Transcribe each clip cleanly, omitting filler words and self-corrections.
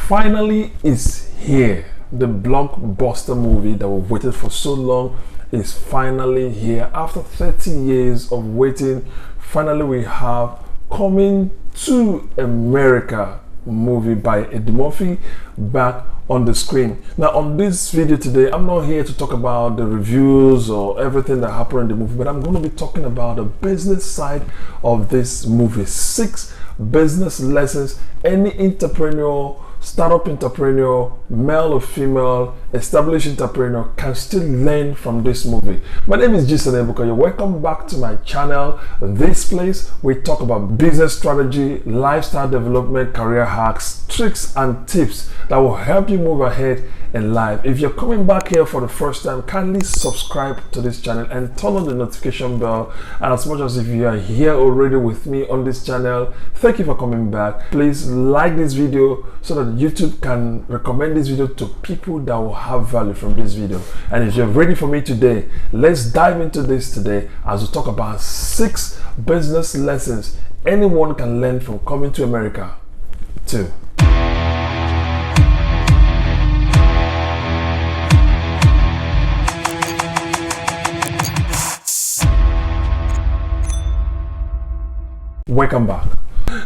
finally is here. The blockbuster movie that we've waited for so long is finally here. After 30 years of waiting, finally we have Coming to America movie by Ebuka back on the screen. Now on this video today, I'm not here to talk about the reviews or everything that happened in the movie, but I'm going to be talking about the business side of this movie. 6 business lessons any entrepreneur, startup entrepreneur, male or female, established entrepreneur can still learn from this movie. My name is Gson Ebuka. You're welcome back to my channel. This place we talk about business strategy, lifestyle development, career hacks, tricks and tips that will help you move ahead in life. If you're coming back here for the first time, kindly subscribe to this channel and turn on the notification bell. And as much as if you are here already with me on this channel, thank you for coming back. Please like this video so that YouTube can recommend this video to people that will have value from this video. And if you're ready for me today, let's dive into this today as we talk about 6 business lessons anyone can learn from coming to America too. Welcome back.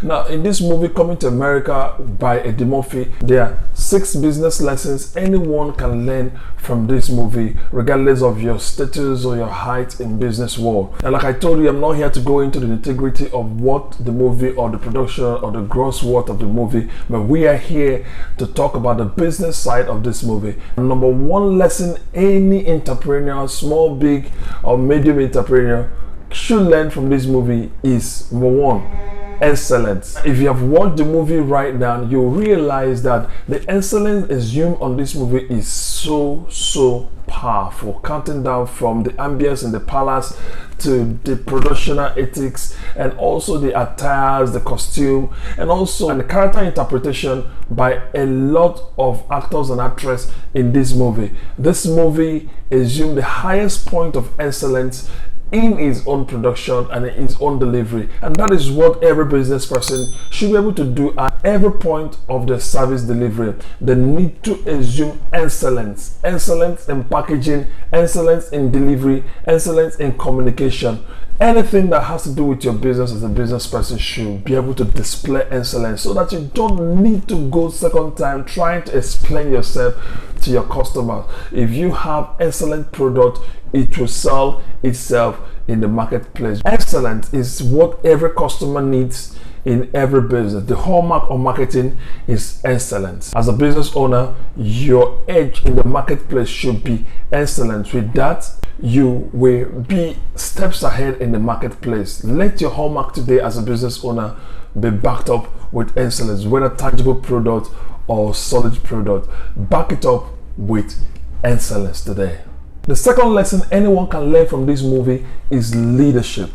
Now, in this movie, Coming to America by Ebuka, there are 6 business lessons anyone can learn from this movie, regardless of your status or your height in business world. And like I told you, I'm not here to go into the nitty-gritty of what the movie or the production or the gross worth of the movie, but we are here to talk about the business side of this movie. Number 1 lesson any entrepreneur, small, big, or medium entrepreneur should learn from this movie is number 1. Excellence. If you have watched the movie right now, you'll realize that the excellence assumed on this movie is so powerful. Counting down from the ambience in the palace to the productional ethics and also the attires, the costume, and also the character interpretation by a lot of actors and actresses in this movie. This movie assumed the highest point of excellence in his own production and in his own delivery, and that is what every business person should be able to do at every point of the service delivery. They need to assume excellence in packaging, excellence in delivery, excellence in communication. Anything that has to do with your business as a business person should be able to display excellence so that you don't need to go second time trying to explain yourself to your customers. If you have excellent product, it will sell itself in the marketplace. Excellence is what every customer needs in every business. The hallmark of marketing is excellence. As a business owner, your edge in the marketplace should be excellence. With that, you will be steps ahead in the marketplace. Let your hallmark today as a business owner be backed up with excellence, whether tangible product or solid product. Back it up with excellence today. The second lesson anyone can learn from this movie is leadership.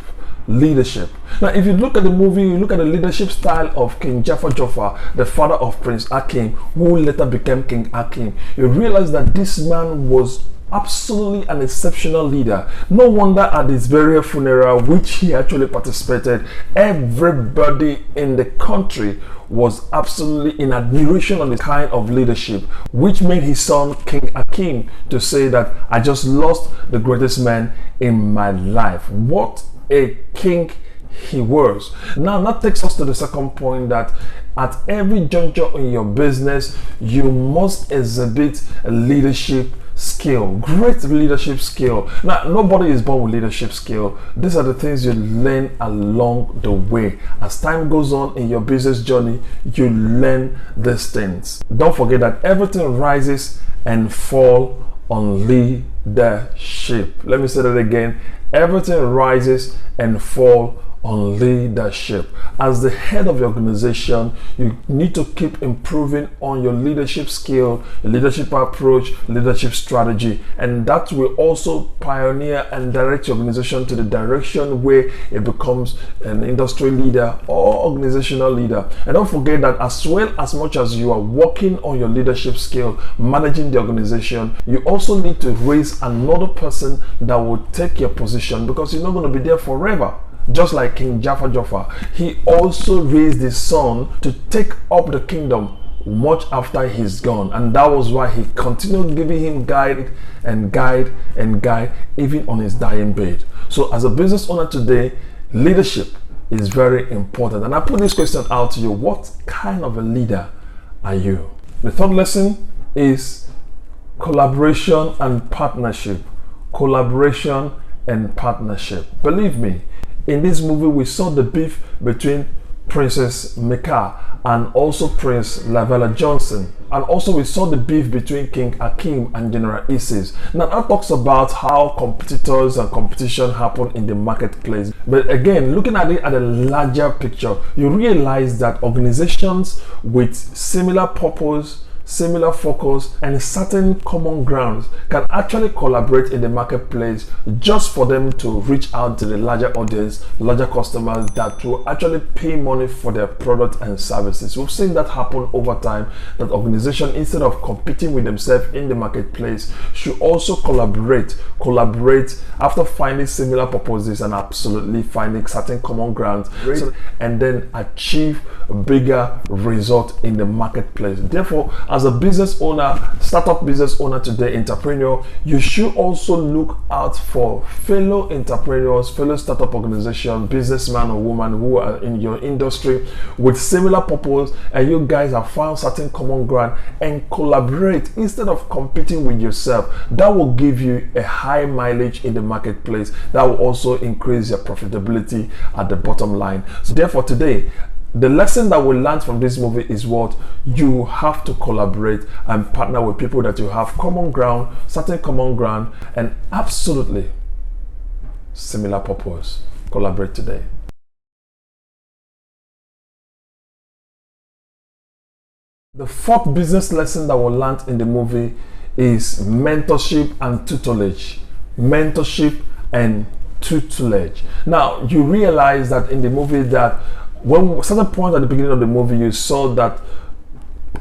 Now, if you look at the movie, you look at the leadership style of King Jafar, the father of Prince Akim, who later became King Akim, you realize that this man was absolutely an exceptional leader. No wonder at his very funeral, which he actually participated, everybody in the country was absolutely in admiration of the kind of leadership, which made his son King Akim to say that I just lost the greatest man in my life. What a king he was. Now that takes us to the second point, that at every juncture in your business you must exhibit a leadership skill, great leadership skill. Now, nobody is born with leadership skill. These are the things you learn along the way. As time goes on in your business journey, you learn these things. Don't forget that everything rises and falls on leadership. Let me say that again. Everything rises and falls on leadership. As the head of your organization, you need to keep improving on your leadership skill, your leadership approach, leadership strategy, and that will also pioneer and direct your organization to the direction where it becomes an industry leader or organizational leader. And don't forget that as well as much as you are working on your leadership skill, managing the organization, you also need to raise another person that will take your position, because you're not going to be there forever. Just like King Jafar, he also raised his son to take up the kingdom much after he's gone, and that was why he continued giving him guide and guide and guide even on his dying bed. So as a business owner today, leadership is very important, and I put this question out to you: what kind of a leader are you? The third lesson is collaboration and partnership. Collaboration and partnership. Believe me, in this movie we saw the beef between Princess Mika and also Prince Lavella Johnson, and also we saw the beef between King Akim and General Isis. Now that talks about how competitors and competition happen in the marketplace, but again, looking at it at a larger picture, you realize that organizations with similar purpose, similar focus, and certain common grounds can actually collaborate in the marketplace just for them to reach out to the larger audience, larger customers that will actually pay money for their product and services. We've seen that happen over time, that organization, instead of competing with themselves in the marketplace, should also collaborate after finding similar purposes and absolutely finding certain common grounds, and then achieve a bigger result in the marketplace. Therefore, as a business owner, startup business owner today, entrepreneur, you should also look out for fellow entrepreneurs, fellow startup organization, businessman or woman who are in your industry with similar purpose, and you guys have found certain common ground and collaborate instead of competing with yourself. That will give you a high mileage in the marketplace. That will also increase your profitability at the bottom line. So therefore today, the lesson that we learned from this movie is what you have to collaborate and partner with people that you have common ground, certain common ground, and absolutely similar purpose. Collaborate today. The fourth business lesson that we learned in the movie is mentorship and tutelage. Mentorship and tutelage. Now, you realize that in the movie that when certain point at the beginning of the movie, you saw that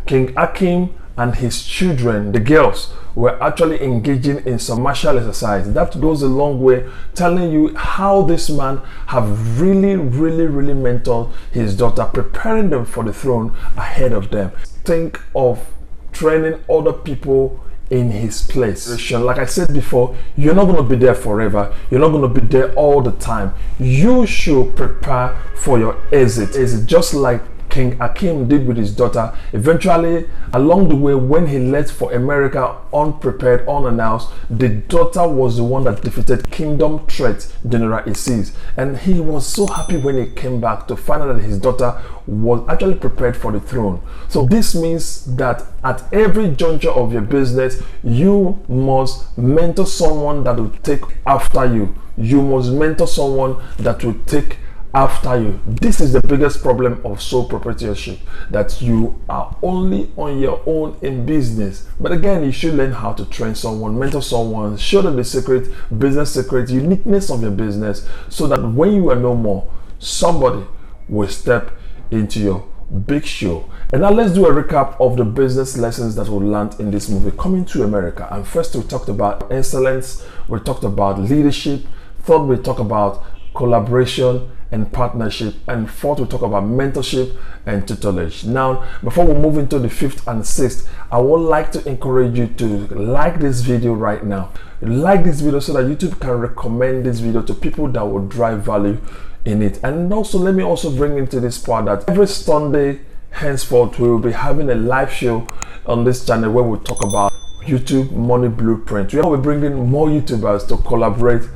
King Akim and his children, the girls, were actually engaging in some martial exercise. That goes a long way, telling you how this man have really mentored his daughter, preparing them for the throne ahead of them. Think of training other people in his place. Like I said before, you're not going to be there forever. You're not going to be there all the time. You should prepare for your exit. Is it just like King Akim did with his daughter? Eventually, along the way, when he left for America unprepared, unannounced, the daughter was the one that defeated kingdom threat General Isis, and he was so happy when he came back to find out that his daughter was actually prepared for the throne. So this means that at every juncture of your business, you must mentor someone that will take after you. You must mentor someone that will take after you. This is the biggest problem of sole proprietorship, that you are only on your own in business. But again, you should learn how to train someone, mentor someone, show them the secret, business secret, uniqueness of your business, so that when you are no more, somebody will step into your big show. And now let's do a recap of the business lessons that we learned in this movie, Coming to America. And first, we talked about excellence, we talked about leadership, third, we talked about collaboration and partnership, and fourth, we talk about mentorship and tutelage. Now, before we move into the fifth and sixth, I would like to encourage you to like this video right now. Like this video so that YouTube can recommend this video to people that will drive value in it. And also, let me also bring into this part that every Sunday henceforth we will be having a live show on this channel where we talk about YouTube money blueprint. We are bringing more YouTubers to collaborate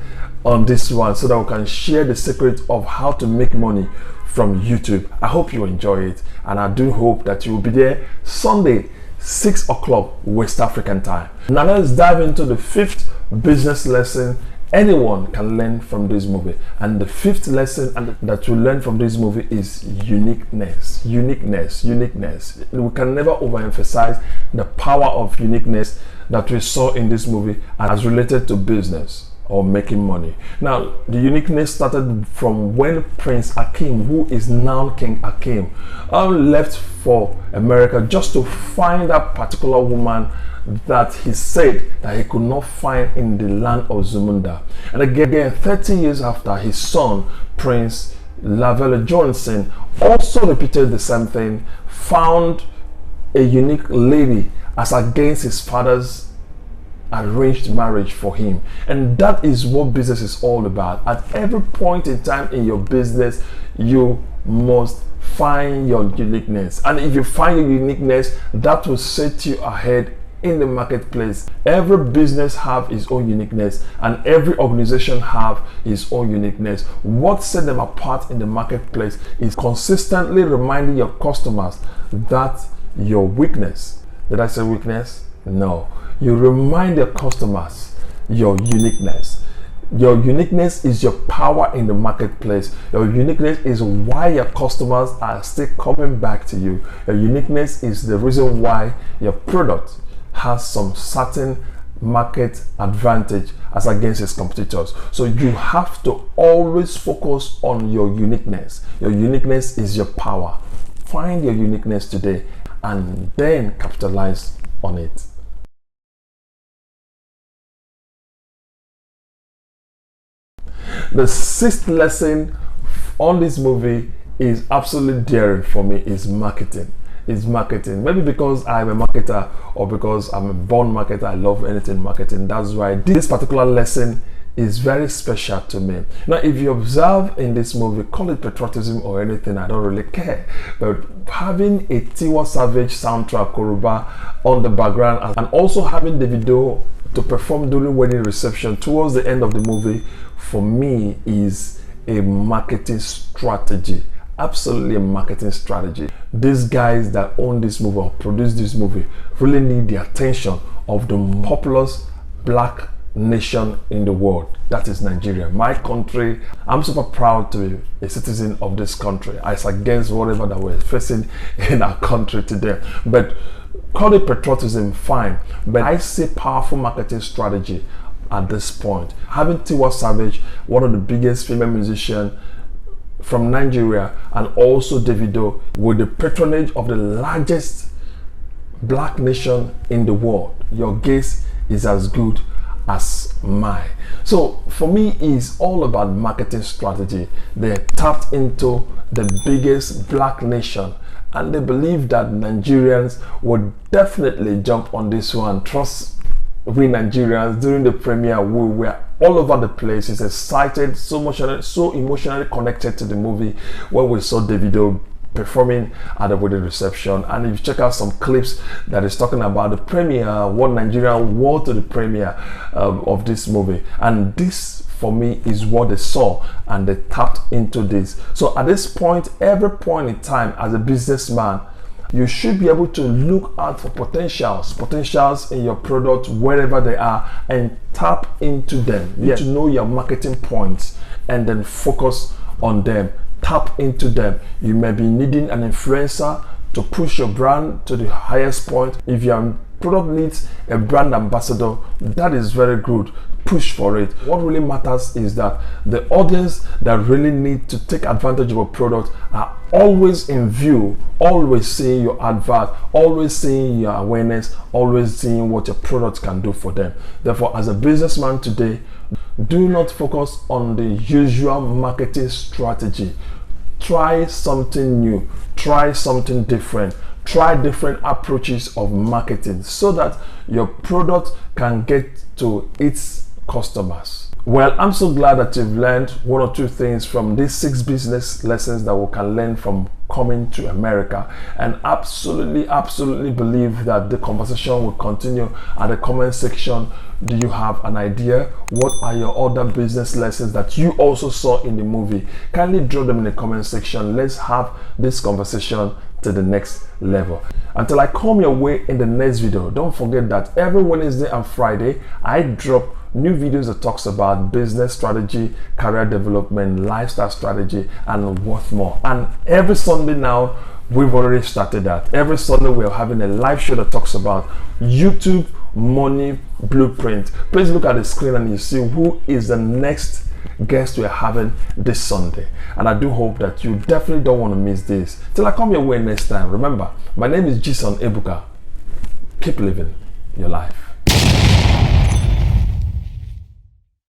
on this one so that we can share the secret of how to make money from YouTube. I hope you enjoy it, and I do hope that you will be there Sunday 6 o'clock West African time. Now let's dive into the fifth business lesson anyone can learn from this movie. And the fifth lesson that you learn from this movie is uniqueness. Uniqueness. We can never overemphasize the power of uniqueness that we saw in this movie as related to business or making money. Now, the uniqueness started from when Prince Akim, who is now King Akim, left for America just to find that particular woman that he said that he could not find in the land of Zamunda. And again, 30 years after, his son, Prince Lavella Johnson, also repeated the same thing, found a unique lady as against his father's arranged marriage for him. And that is what business is all about. At every point in time in your business, you must find your uniqueness. And if you find your uniqueness, that will set you ahead in the marketplace. Every business have its own uniqueness, and every organization have its own uniqueness. What sets them apart in the marketplace is consistently reminding your customers that your weakness. Did I say weakness? No. You remind your customers your uniqueness. Your uniqueness is your power in the marketplace. Your uniqueness is why your customers are still coming back to you. Your uniqueness is the reason why your product has some certain market advantage as against its competitors. So you have to always focus on your uniqueness. Your uniqueness is your power. Find your uniqueness today and then capitalize on it. The sixth lesson on this movie is absolutely daring for me, is marketing. Is marketing. Maybe because I'm a marketer or because I'm a born marketer, I love anything marketing. That's why this particular lesson is very special to me. Now, if you observe in this movie, call it patriotism or anything, I don't really care. But having a Tiwa Savage soundtrack, Koruba, on the background, and also having the video to perform during wedding reception towards the end of the movie, for me is a marketing strategy. Absolutely a marketing strategy. These guys that own this movie or produce this movie really need the attention of the populous black nation in the world. That is Nigeria, my country. I'm super proud to be a citizen of this country as against whatever that we're facing in our country today. But call it patriotism, fine. But I see powerful marketing strategy at this point. Having Tiwa Savage, one of the biggest female musicians from Nigeria, and also Davido, with the patronage of the largest black nation in the world, your guess is as good as mine. So for me, it's all about marketing strategy. They tapped into the biggest black nation, and they believe that Nigerians would definitely jump on this one. Trust we Nigerians, during the premiere, we were all over the place. It's excited, so emotionally connected to the movie when we saw Davido performing at the wedding reception. And if you check out some clips that is talking about the premiere, what Nigeria wore to the premiere of this movie, and this for me is what they saw, and they tapped into this. So at this point, every point in time as a businessman, you should be able to look out for potentials in your product wherever they are and tap into them. You need to know your marketing points and then focus on them. Tap into them. You may be needing an influencer to push your brand to the highest point. If your product needs a brand ambassador, that is very good. Push for it. What really matters is that the audience that really need to take advantage of a product are always in view, always seeing your advert, always seeing your awareness, always seeing what your product can do for them. Therefore, as a businessman today, do not focus on the usual marketing strategy. Try something new, try something different. Try different approaches of marketing so that your product can get to its customers. Well, I'm so glad that you've learned one or two things from these 6 business lessons that we can learn from coming to America, and absolutely believe that the conversation will continue at the comment section. Do you have an idea? What are your other business lessons that you also saw in the movie? Kindly drop them in the comment section. Let's have this conversation to the next level. Until I come your way in the next video, don't forget that every Wednesday and Friday I drop new videos that talks about business strategy, career development, lifestyle strategy, and what more. And every Sunday now, we've already started that. Every Sunday we're having a live show that talks about YouTube money blueprint. Please look at the screen and you see who is the next guest we're having this Sunday. And I do hope that you definitely don't want to miss this. Till I come your way next time, remember, my name is Gson Ebuka. Keep living your life.